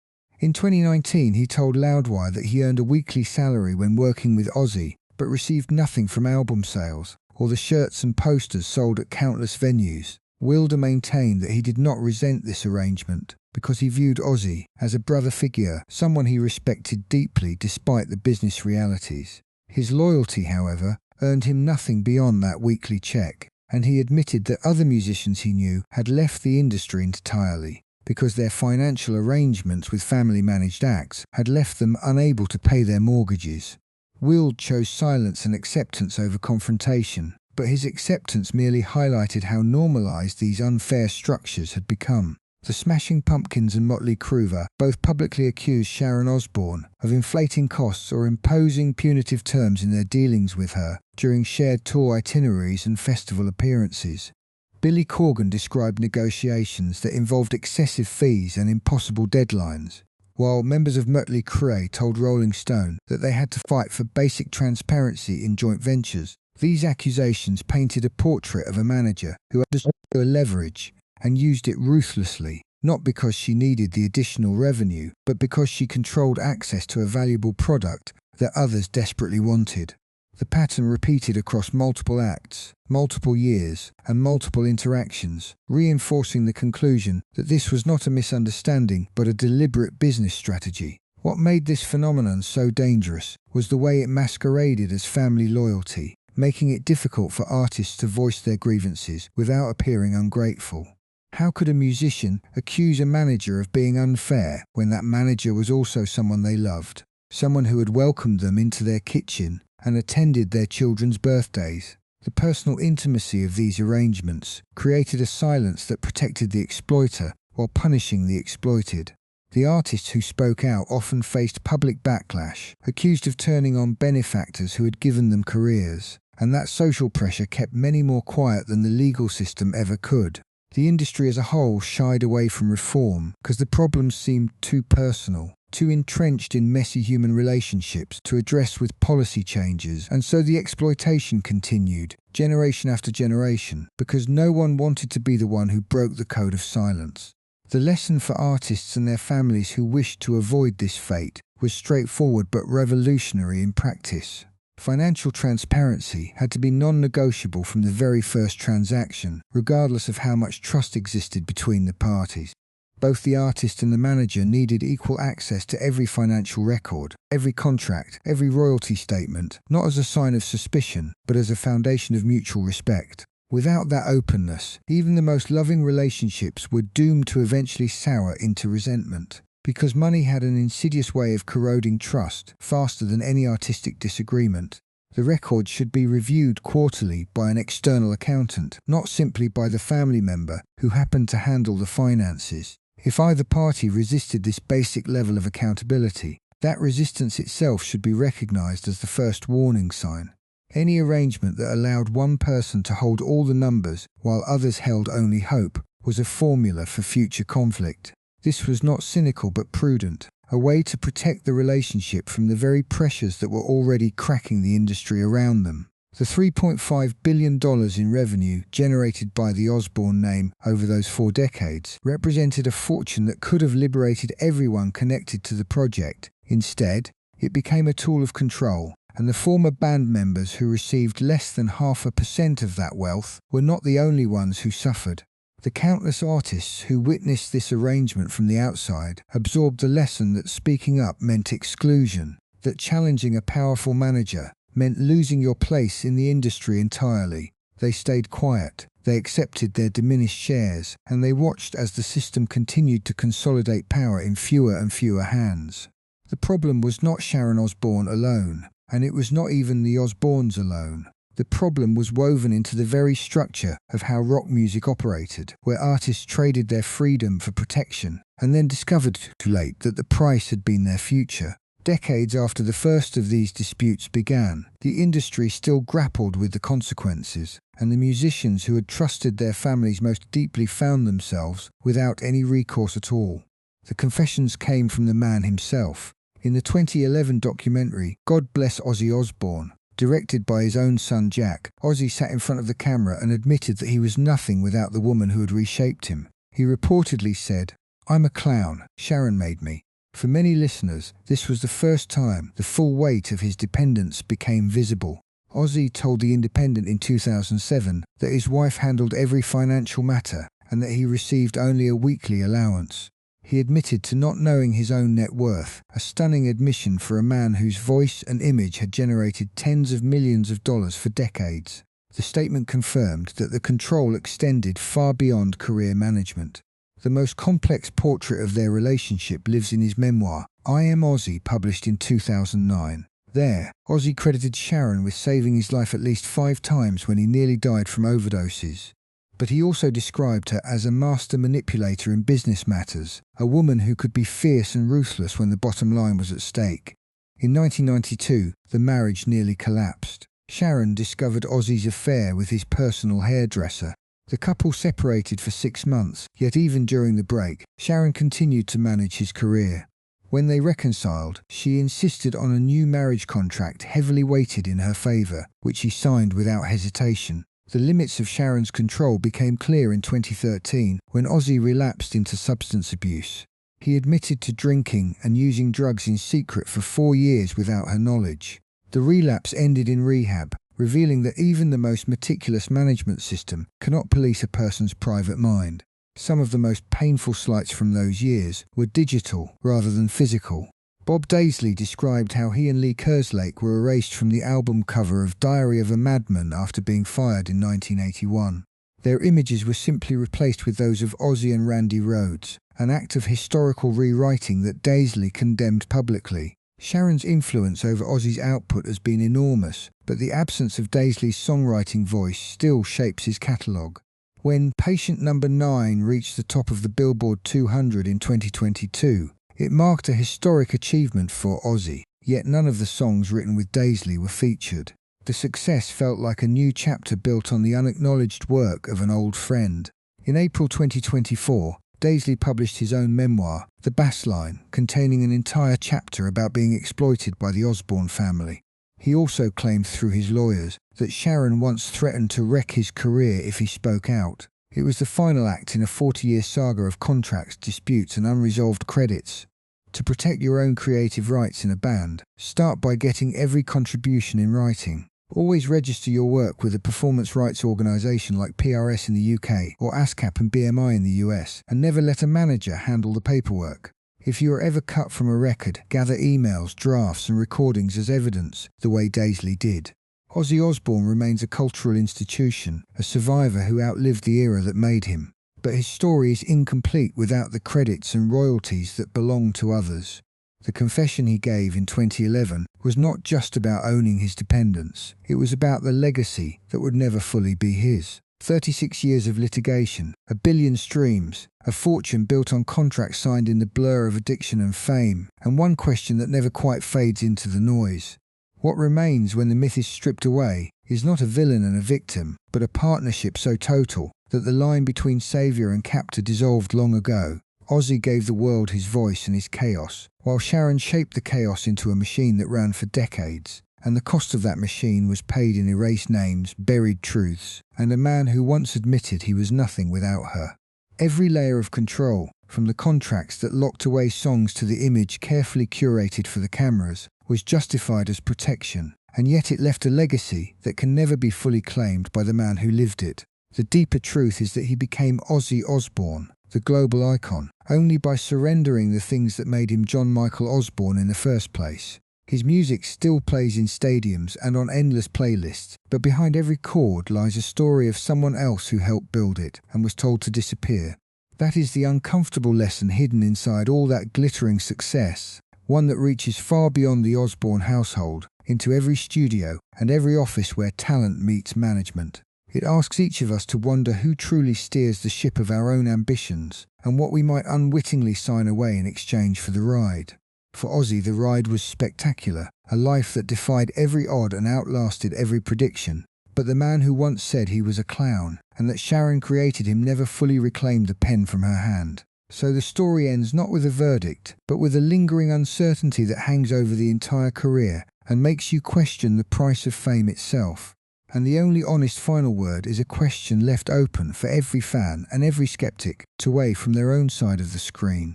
In 2019, he told Loudwire that he earned a weekly salary when working with Ozzy, but received nothing from album sales or the shirts and posters sold at countless venues. Wylde maintained that he did not resent this arrangement because he viewed Ozzy as a brother figure, someone he respected deeply despite the business realities. His loyalty, however, earned him nothing beyond that weekly check, and he admitted that other musicians he knew had left the industry entirely because their financial arrangements with family-managed acts had left them unable to pay their mortgages. Wylde chose silence and acceptance over confrontation, but his acceptance merely highlighted how normalised these unfair structures had become. The Smashing Pumpkins and Motley Crue both publicly accused Sharon Osbourne of inflating costs or imposing punitive terms in their dealings with her during shared tour itineraries and festival appearances. Billy Corgan described negotiations that involved excessive fees and impossible deadlines, while members of Motley Crue told Rolling Stone that they had to fight for basic transparency in joint ventures. These accusations painted a portrait of a manager who understood leverage and used it ruthlessly, not because she needed the additional revenue, but because she controlled access to a valuable product that others desperately wanted. The pattern repeated across multiple acts, multiple years, and multiple interactions, reinforcing the conclusion that this was not a misunderstanding but a deliberate business strategy. What made this phenomenon so dangerous was the way it masqueraded as family loyalty, making it difficult for artists to voice their grievances without appearing ungrateful. How could a musician accuse a manager of being unfair when that manager was also someone they loved, someone who had welcomed them into their kitchen and attended their children's birthdays? The personal intimacy of these arrangements created a silence that protected the exploiter while punishing the exploited. The artists who spoke out often faced public backlash, accused of turning on benefactors who had given them careers, and that social pressure kept many more quiet than the legal system ever could. The industry as a whole shied away from reform because the problems seemed too personal, too entrenched in messy human relationships to address with policy changes, and so the exploitation continued, generation after generation, because no one wanted to be the one who broke the code of silence. The lesson for artists and their families who wished to avoid this fate was straightforward but revolutionary in practice. Financial transparency had to be non-negotiable from the very first transaction, regardless of how much trust existed between the parties. Both the artist and the manager needed equal access to every financial record, every contract, every royalty statement, not as a sign of suspicion, but as a foundation of mutual respect. Without that openness, even the most loving relationships were doomed to eventually sour into resentment. Because money had an insidious way of corroding trust faster than any artistic disagreement, the record should be reviewed quarterly by an external accountant, not simply by the family member who happened to handle the finances. If either party resisted this basic level of accountability, that resistance itself should be recognized as the first warning sign. Any arrangement that allowed one person to hold all the numbers while others held only hope was a formula for future conflict. This was not cynical but prudent, a way to protect the relationship from the very pressures that were already cracking the industry around them. The $3.5 billion in revenue generated by the Osbourne name over those 4 decades represented a fortune that could have liberated everyone connected to the project. Instead, it became a tool of control, and the former band members who received less than 0.5% of that wealth were not the only ones who suffered. The countless artists who witnessed this arrangement from the outside absorbed the lesson that speaking up meant exclusion, that challenging a powerful manager meant losing your place in the industry entirely. They stayed quiet, they accepted their diminished shares, and they watched as the system continued to consolidate power in fewer and fewer hands. The problem was not Sharon Osbourne alone, and it was not even the Osbournes alone. The problem was woven into the very structure of how rock music operated, where artists traded their freedom for protection, and then discovered too late that the price had been their future. Decades after the first of these disputes began, the industry still grappled with the consequences, and the musicians who had trusted their families most deeply found themselves without any recourse at all. The confessions came from the man himself. In the 2011 documentary, God Bless Ozzy Osbourne, directed by his own son Jack, Ozzy sat in front of the camera and admitted that he was nothing without the woman who had reshaped him. He reportedly said, "I'm a clown, Sharon made me." For many listeners, this was the first time the full weight of his dependence became visible. Ozzy told The Independent in 2007 that his wife handled every financial matter and that he received only a weekly allowance. He admitted to not knowing his own net worth, a stunning admission for a man whose voice and image had generated tens of millions of dollars for decades. The statement confirmed that the control extended far beyond career management. The most complex portrait of their relationship lives in his memoir, I Am Ozzy, published in 2009. There, Ozzy credited Sharon with saving his life at least 5 times when he nearly died from overdoses. But he also described her as a master manipulator in business matters, a woman who could be fierce and ruthless when the bottom line was at stake. In 1992, the marriage nearly collapsed. Sharon discovered Ozzy's affair with his personal hairdresser. The couple separated for 6 months, yet even during the break, Sharon continued to manage his career. When they reconciled, she insisted on a new marriage contract heavily weighted in her favour, which he signed without hesitation. The limits of Sharon's control became clear in 2013 when Ozzy relapsed into substance abuse. He admitted to drinking and using drugs in secret for 4 years without her knowledge. The relapse ended in rehab, revealing that even the most meticulous management system cannot police a person's private mind. Some of the most painful slights from those years were digital rather than physical. Bob Daisley described how he and Lee Kerslake were erased from the album cover of Diary of a Madman after being fired in 1981. Their images were simply replaced with those of Ozzy and Randy Rhoads, an act of historical rewriting that Daisley condemned publicly. Sharon's influence over Ozzy's output has been enormous, but the absence of Daisley's songwriting voice still shapes his catalogue. When Patient Number 9 reached the top of the Billboard 200 in 2022, it marked a historic achievement for Ozzy, yet none of the songs written with Daisley were featured. The success felt like a new chapter built on the unacknowledged work of an old friend. In April 2024, Daisley published his own memoir, The Bassline, containing an entire chapter about being exploited by the Osbourne family. He also claimed through his lawyers that Sharon once threatened to wreck his career if he spoke out. It was the final act in a 40-year saga of contracts, disputes and unresolved credits. To protect your own creative rights in a band, start by getting every contribution in writing. Always register your work with a performance rights organisation like PRS in the UK or ASCAP and BMI in the US, and never let a manager handle the paperwork. If you are ever cut from a record, gather emails, drafts and recordings as evidence, the way Daisley did. Ozzy Osbourne remains a cultural institution, a survivor who outlived the era that made him. But his story is incomplete without the credits and royalties that belong to others. The confession he gave in 2011 was not just about owning his dependence, it was about the legacy that would never fully be his. 36 years of litigation, 1 billion streams, a fortune built on contracts signed in the blur of addiction and fame, and one question that never quite fades into the noise. What remains when the myth is stripped away is not a villain and a victim, but a partnership so total that the line between saviour and captor dissolved long ago. Ozzy gave the world his voice and his chaos, while Sharon shaped the chaos into a machine that ran for decades. And the cost of that machine was paid in erased names, buried truths, and a man who once admitted he was nothing without her. Every layer of control, from the contracts that locked away songs to the image carefully curated for the cameras, was justified as protection, and yet it left a legacy that can never be fully claimed by the man who lived it. The deeper truth is that he became Ozzy Osbourne, the global icon, only by surrendering the things that made him John Michael Osbourne in the first place. His music still plays in stadiums and on endless playlists, but behind every chord lies a story of someone else who helped build it and was told to disappear. That is the uncomfortable lesson hidden inside all that glittering success, one that reaches far beyond the Osbourne household, into every studio and every office where talent meets management. It asks each of us to wonder who truly steers the ship of our own ambitions and what we might unwittingly sign away in exchange for the ride. For Ozzy, the ride was spectacular, a life that defied every odd and outlasted every prediction. But the man who once said he was a clown and that Sharon created him never fully reclaimed the pen from her hand. So the story ends not with a verdict, but with a lingering uncertainty that hangs over the entire career and makes you question the price of fame itself. And the only honest final word is a question left open for every fan and every skeptic to weigh from their own side of the screen.